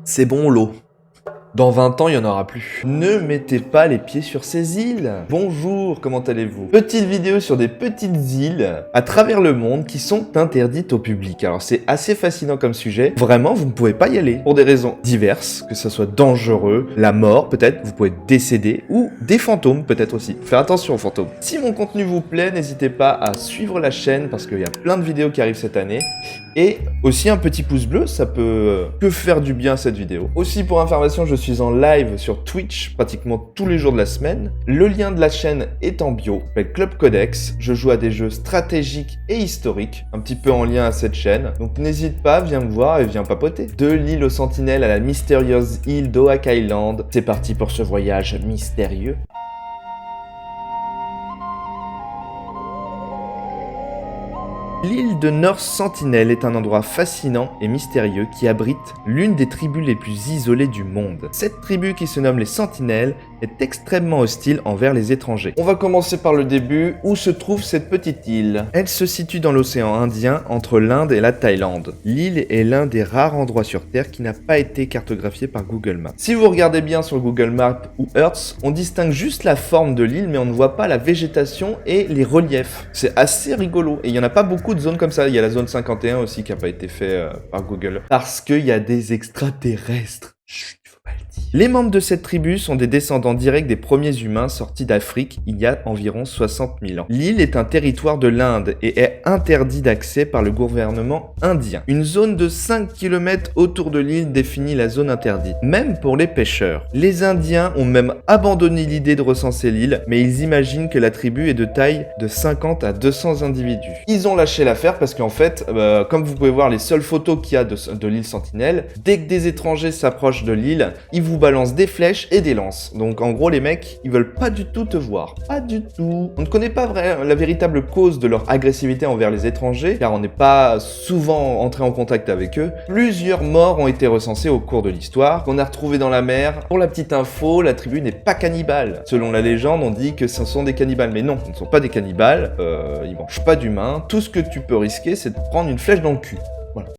C'est bon l'eau. Dans 20 ans, il n'y en aura plus. Ne mettez pas les pieds sur ces îles. Bonjour, comment allez-vous? Petite vidéo sur des petites îles à travers le monde qui sont interdites au public. Alors c'est assez fascinant comme sujet. Vraiment, vous ne pouvez pas y aller pour des raisons diverses, que ce soit dangereux, la mort peut-être, vous pouvez décéder, ou des fantômes peut-être aussi. Faire attention aux fantômes. Si mon contenu vous plaît, n'hésitez pas à suivre la chaîne parce qu'il y a plein de vidéos qui arrivent cette année. Et aussi un petit pouce bleu, ça peut que faire du bien à cette vidéo. Aussi pour information, je suis en live sur Twitch pratiquement tous les jours de la semaine. Le lien de la chaîne est en bio, avec Club Codex. Je joue à des jeux stratégiques et historiques, un petit peu en lien à cette chaîne. Donc n'hésite pas, viens me voir et viens papoter. De l'île aux sentinelles à la mystérieuse île d'Oak Island, c'est parti pour ce voyage mystérieux. L'île de North Sentinel est un endroit fascinant et mystérieux qui abrite l'une des tribus les plus isolées du monde. Cette tribu qui se nomme les Sentinelles est extrêmement hostile envers les étrangers. On va commencer par le début, où se trouve cette petite île. Elle se situe dans l'océan Indien entre l'Inde et la Thaïlande. L'île est l'un des rares endroits sur Terre qui n'a pas été cartographié par Google Maps. Si vous regardez bien sur Google Maps ou Earth, on distingue juste la forme de l'île mais on ne voit pas la végétation et les reliefs. C'est assez rigolo et il n'y en a pas beaucoup de zones comme ça. Il y a la zone 51 aussi qui n'a pas été fait par Google. Parce qu'il y a des extraterrestres. Chut, faut pas le dire. Les membres de cette tribu sont des descendants directs des premiers humains sortis d'Afrique il y a environ 60 000 ans. L'île est un territoire de l'Inde et est interdit d'accès par le gouvernement indien. Une zone de 5 km autour de l'île définit la zone interdite, même pour les pêcheurs. Les Indiens ont même abandonné l'idée de recenser l'île, mais ils imaginent que la tribu est de taille de 50 à 200 individus. Ils ont lâché l'affaire parce qu'en fait, comme vous pouvez voir les seules photos qu'il y a de l'île Sentinelle, dès que des étrangers s'approchent de l'île, ils vous balancent des flèches et des lances. Donc en gros les mecs, ils veulent pas du tout te voir. Pas du tout. On ne connaît pas la véritable cause de leur agressivité envers les étrangers, car on n'est pas souvent entré en contact avec eux. Plusieurs morts ont été recensés au cours de l'histoire, qu'on a retrouvés dans la mer. Pour la petite info, la tribu n'est pas cannibale. Selon la légende, on dit que ce sont des cannibales. Mais non, ce ne sont pas des cannibales. Ils mangent pas d'humains. Tout ce que tu peux risquer, c'est de prendre une flèche dans le cul. Voilà.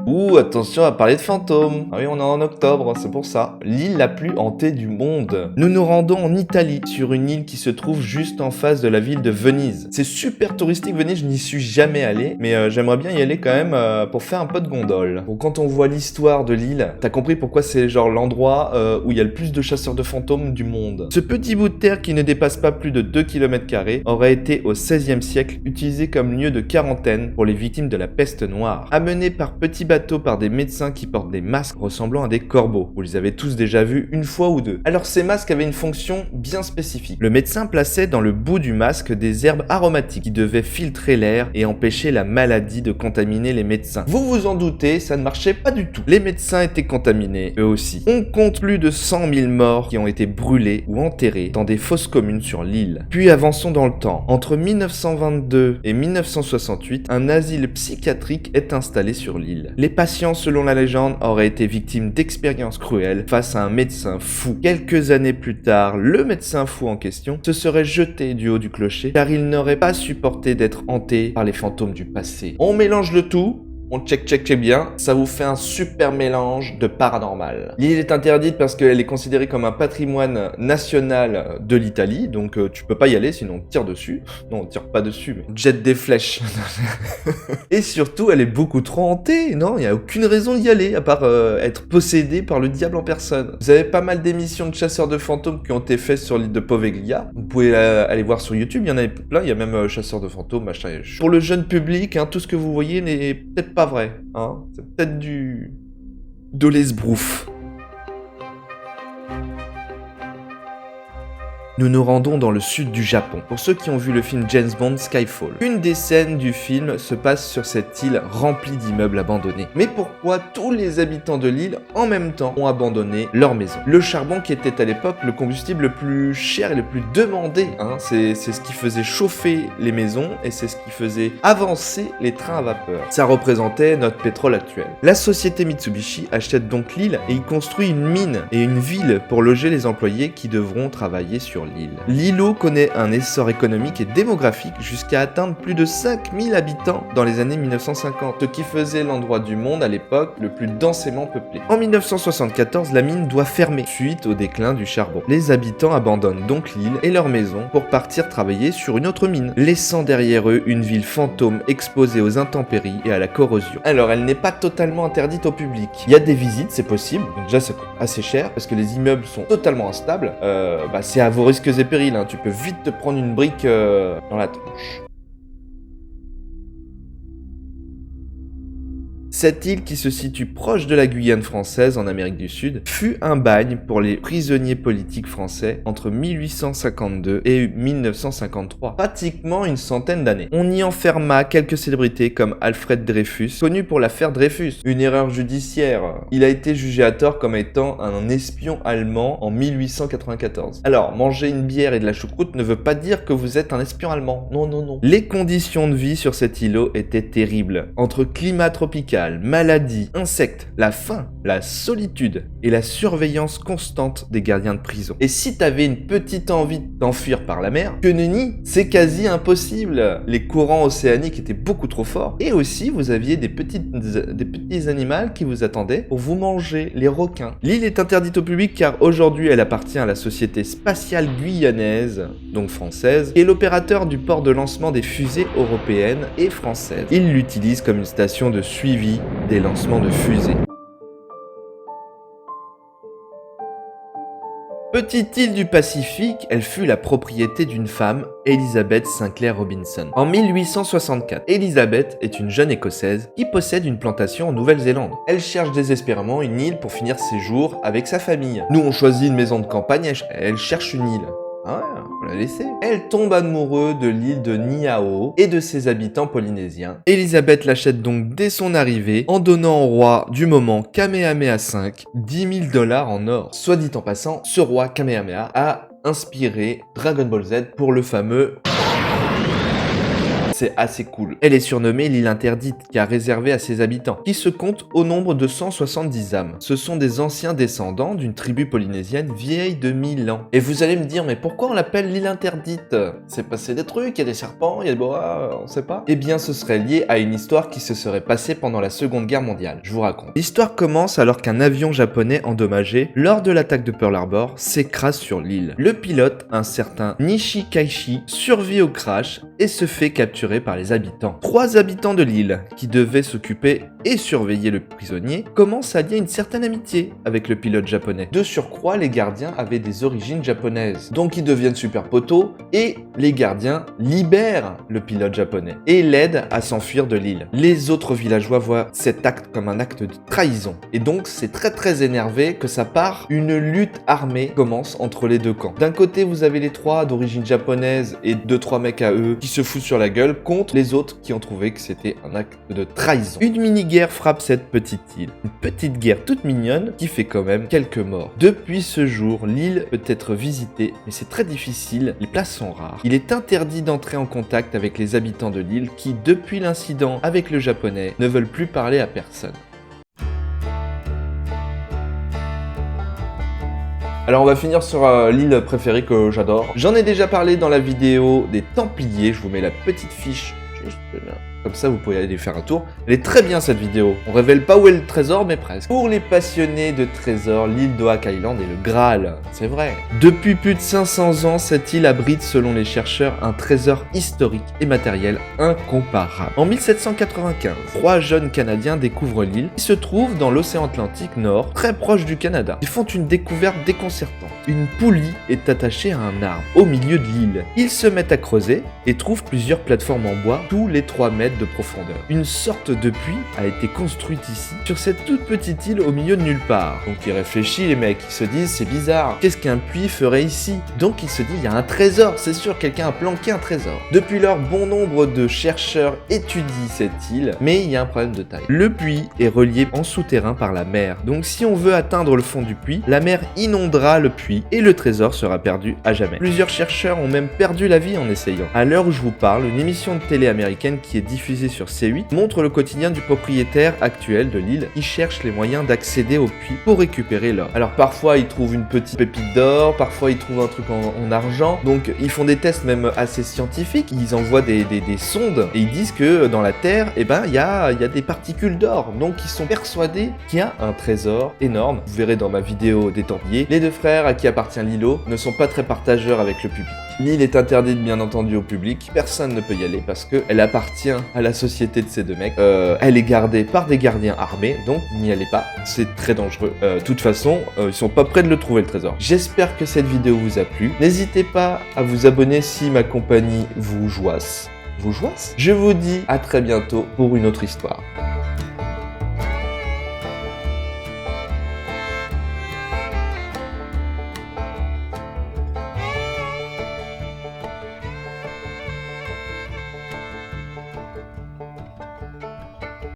Ouh, attention à parler de fantômes. Ah oui, on est en octobre, c'est pour ça. L'île la plus hantée du monde. Nous nous rendons en Italie, sur une île qui se trouve juste en face de la ville de Venise. C'est super touristique, Venise, je n'y suis jamais allé, mais j'aimerais bien y aller quand même pour faire un peu de gondole. Bon, quand on voit l'histoire de l'île, t'as compris pourquoi c'est genre l'endroit où il y a le plus de chasseurs de fantômes du monde. Ce petit bout de terre qui ne dépasse pas plus de 2 km² aurait été au XVIe siècle utilisé comme lieu de quarantaine pour les victimes de la peste noire. Amené par petits bateaux par des médecins qui portent des masques ressemblant à des corbeaux. Vous les avez tous déjà vus une fois ou deux. Alors ces masques avaient une fonction bien spécifique. Le médecin plaçait dans le bout du masque des herbes aromatiques qui devaient filtrer l'air et empêcher la maladie de contaminer les médecins. Vous vous en doutez, ça ne marchait pas du tout. Les médecins étaient contaminés, eux aussi. On compte plus de 100 000 morts qui ont été brûlés ou enterrés dans des fosses communes sur l'île. Puis avançons dans le temps. Entre 1922 et 1968, un asile psychiatrique est installé sur l'île. Les patients, selon la légende, auraient été victimes d'expériences cruelles face à un médecin fou. Quelques années plus tard, le médecin fou en question se serait jeté du haut du clocher car il n'aurait pas supporté d'être hanté par les fantômes du passé. On mélange le tout. On check bien, ça vous fait un super mélange de paranormal. L'île est interdite parce qu'elle est considérée comme un patrimoine national de l'Italie, donc tu peux pas y aller sinon on tire dessus. Non, on tire pas dessus, mais on jette des flèches. Et surtout, elle est beaucoup trop hantée, non, il n'y a aucune raison d'y aller, à part être possédé par le diable en personne. Vous avez pas mal d'émissions de chasseurs de fantômes qui ont été faites sur l'île de Poveglia. Vous pouvez aller voir sur YouTube, il y en a plein, il y a même chasseurs de fantômes, machin. Pour le jeune public, tout ce que vous voyez n'est peut-être pas vrai, c'est peut-être de l'esbrouf. Nous nous rendons dans le sud du Japon. Pour ceux qui ont vu le film James Bond Skyfall, une des scènes du film se passe sur cette île remplie d'immeubles abandonnés. Mais pourquoi tous les habitants de l'île, en même temps, ont abandonné leur maison? Le charbon qui était à l'époque le combustible le plus cher et le plus demandé. C'est ce qui faisait chauffer les maisons et c'est ce qui faisait avancer les trains à vapeur. Ça représentait notre pétrole actuel. La société Mitsubishi achète donc l'île et y construit une mine et une ville pour loger les employés qui devront travailler sur l'île. L'îlot connaît un essor économique et démographique jusqu'à atteindre plus de 5000 habitants dans les années 1950, ce qui faisait l'endroit du monde à l'époque le plus densément peuplé. En 1974, la mine doit fermer suite au déclin du charbon. Les habitants abandonnent donc l'île et leur maison pour partir travailler sur une autre mine, laissant derrière eux une ville fantôme exposée aux intempéries et à la corrosion. Alors, elle n'est pas totalement interdite au public. Il y a des visites, c'est possible. Donc déjà, ça coûte assez cher parce que les immeubles sont totalement instables. C'est à vos risques et périls, hein. Tu peux vite te prendre une brique dans la tronche. Cette île, qui se situe proche de la Guyane française en Amérique du Sud, fut un bagne pour les prisonniers politiques français entre 1852 et 1953, pratiquement une centaine d'années. On y enferma quelques célébrités comme Alfred Dreyfus, connu pour l'affaire Dreyfus, une erreur judiciaire. Il a été jugé à tort comme étant un espion allemand en 1894. Alors, manger une bière et de la choucroute ne veut pas dire que vous êtes un espion allemand. Non, non, non. Les conditions de vie sur cet îlot étaient terribles. Entre climat tropical, maladies, insectes, la faim, la solitude et la surveillance constante des gardiens de prison. Et si t'avais une petite envie de t'enfuir par la mer, que nenni, c'est quasi impossible. Les courants océaniques étaient beaucoup trop forts et aussi vous aviez des petits animaux qui vous attendaient pour vous manger, les requins. L'île est interdite au public car aujourd'hui elle appartient à la société spatiale guyanaise, donc française, qui est l'opérateur du port de lancement des fusées européennes et françaises. Il l'utilise comme une station de suivi des lancements de fusées. Petite île du Pacifique, elle fut la propriété d'une femme, Elizabeth Sinclair Robinson. En 1864, Elizabeth est une jeune Écossaise qui possède une plantation en Nouvelle-Zélande. Elle cherche désespérément une île pour finir ses jours avec sa famille. Nous, on choisit une maison de campagne, elle cherche une île. Ah ouais, on l'a laissé. Elle tombe amoureuse de l'île de Niihau et de ses habitants polynésiens. Elisabeth l'achète donc dès son arrivée en donnant au roi du moment Kamehameha V 10 000 $ en or. Soit dit en passant, ce roi Kamehameha a inspiré Dragon Ball Z pour le fameux... C'est assez cool. Elle est surnommée l'île interdite, car réservée à ses habitants, qui se comptent au nombre de 170 âmes. Ce sont des anciens descendants d'une tribu polynésienne vieille de 1000 ans. Et vous allez me dire, mais pourquoi on l'appelle l'île interdite? C'est passé des trucs, il y a des serpents, il y a des boas, on sait pas. Eh bien, ce serait lié à une histoire qui se serait passée pendant la Seconde Guerre mondiale. Je vous raconte. L'histoire commence alors qu'un avion japonais endommagé, lors de l'attaque de Pearl Harbor, s'écrase sur l'île. Le pilote, un certain Nishikaishi, survit au crash et se fait capturer par les habitants. 3 habitants de l'île, qui devaient s'occuper et surveiller le prisonnier, commencent à lier une certaine amitié avec le pilote japonais. De surcroît, les gardiens avaient des origines japonaises. Donc ils deviennent super potos et les gardiens libèrent le pilote japonais et l'aident à s'enfuir de l'île. Les autres villageois voient cet acte comme un acte de trahison. Et donc c'est très énervé que ça part. Une lutte armée commence entre les deux camps. D'un côté, vous avez les 3 d'origine japonaise et 2-3 mecs à eux qui se foutent sur la gueule contre les autres qui ont trouvé que c'était un acte de trahison. Une mini-guerre frappe cette petite île. Une petite guerre toute mignonne qui fait quand même quelques morts. Depuis ce jour, l'île peut être visitée, mais c'est très difficile, les places sont rares. Il est interdit d'entrer en contact avec les habitants de l'île qui, depuis l'incident avec le japonais, ne veulent plus parler à personne. Alors on va finir sur l'île préférée que j'adore. J'en ai déjà parlé dans la vidéo des Templiers, je vous mets la petite fiche juste là. Comme ça, vous pouvez aller faire un tour. Elle est très bien cette vidéo. On révèle pas où est le trésor, mais presque. Pour les passionnés de trésors, l'île d'Oak Island est le Graal. C'est vrai. Depuis plus de 500 ans, cette île abrite, selon les chercheurs, un trésor historique et matériel incomparable. En 1795, 3 jeunes Canadiens découvrent l'île qui se trouve dans l'océan Atlantique Nord, très proche du Canada. Ils font une découverte déconcertante. Une poulie est attachée à un arbre au milieu de l'île. Ils se mettent à creuser et trouvent plusieurs plateformes en bois, tous les 3 mètres de profondeur. Une sorte de puits a été construite ici, sur cette toute petite île au milieu de nulle part. Donc ils réfléchissent, les mecs, ils se disent c'est bizarre, qu'est-ce qu'un puits ferait ici? Donc ils se disent il y a un trésor, c'est sûr, quelqu'un a planqué un trésor. Depuis lors, bon nombre de chercheurs étudient cette île, mais il y a un problème de taille. Le puits est relié en souterrain par la mer, donc si on veut atteindre le fond du puits, la mer inondera le puits et le trésor sera perdu à jamais. Plusieurs chercheurs ont même perdu la vie en essayant. À l'heure où je vous parle, une émission de télé américaine qui est diffusée diffusée sur C8, montre le quotidien du propriétaire actuel de l'île qui cherche les moyens d'accéder au puits pour récupérer l'or. Alors parfois ils trouvent une petite pépite d'or, parfois ils trouvent un truc en argent, donc ils font des tests même assez scientifiques, ils envoient des sondes et ils disent que dans la Terre, eh ben, il y a des particules d'or, donc ils sont persuadés qu'il y a un trésor énorme. Vous verrez dans ma vidéo d'étampillé, les deux frères à qui appartient l'îlot ne sont pas très partageurs avec le public. L'île est interdite bien entendu au public, personne ne peut y aller parce qu'elle appartient à la société de ces deux mecs. Elle est gardée par des gardiens armés, donc n'y allez pas, c'est très dangereux. De toute façon, ils sont pas prêts de le trouver le trésor. J'espère que cette vidéo vous a plu. N'hésitez pas à vous abonner si ma compagnie vous jouasse. Je vous dis à très bientôt pour une autre histoire.